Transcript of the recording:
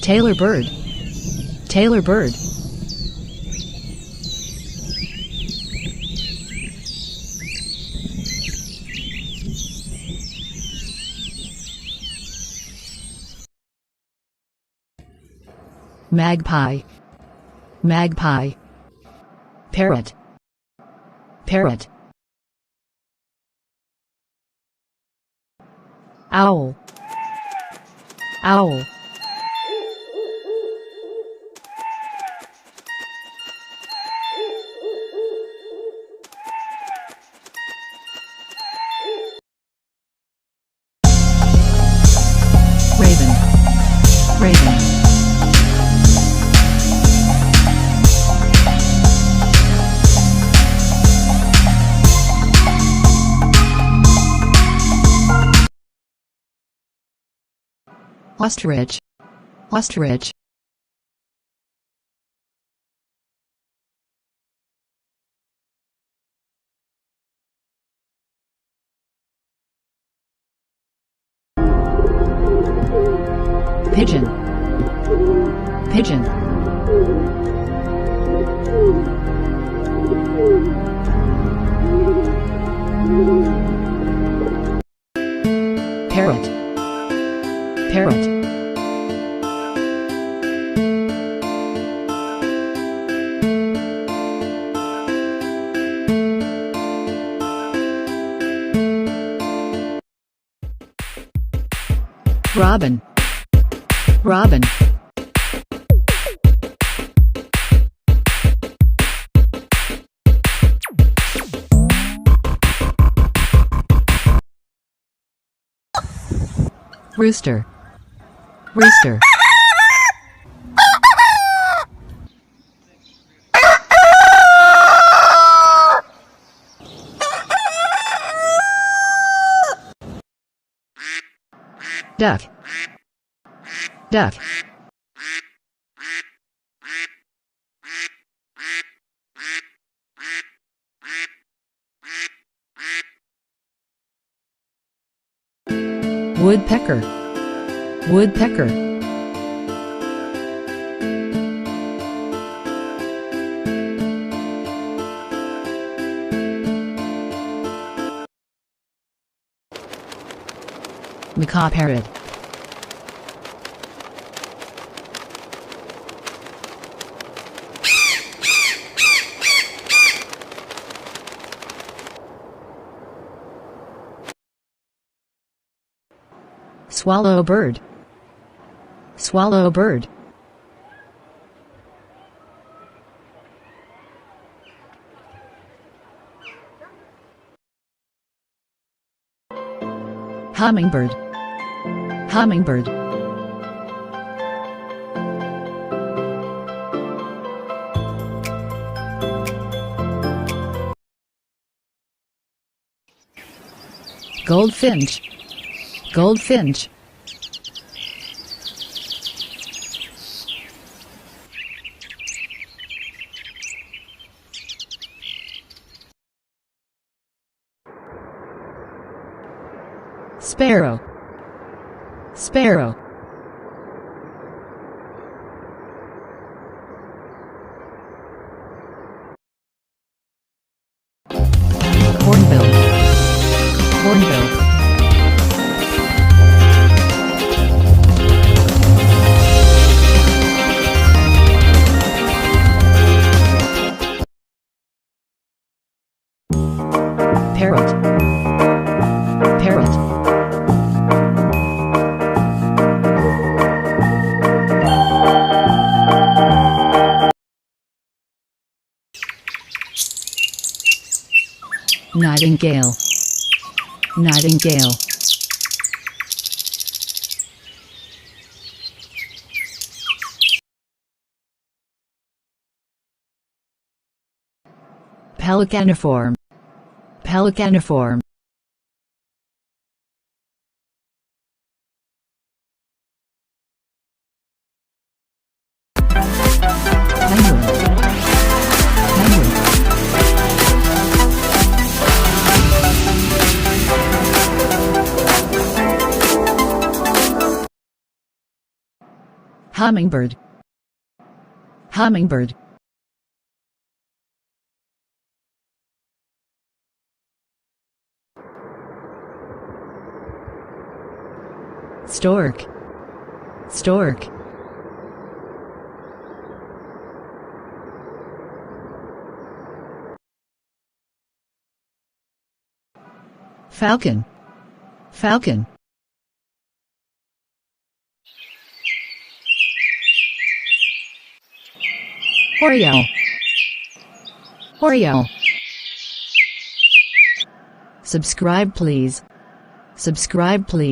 Tailor bird. Tailor bird. Magpie. Magpie. Parrot. Parrot. Owl. Owl. Raven. Raven. Ostrich. Ostrich. Pigeon. Pigeon. Parrot. Parrot. Robin. Robin. Rooster. Rooster. Duck. Duck. Woodpecker. Woodpecker. Macaw Parrot. Swallow bird. Swallow bird. Hummingbird. Hummingbird. Goldfinch. Goldfinch. Sparrow. Sparrow. Hornbill. Hornbill. Parrot. Parrot. Nightingale. Nightingale. Pelicaniform. Pelicaniform. Penguin. Penguin. Hummingbird. Hummingbird. Stork. Stork. Falcon. Falcon. Oriole. Oriole. Subscribe please. Subscribe please.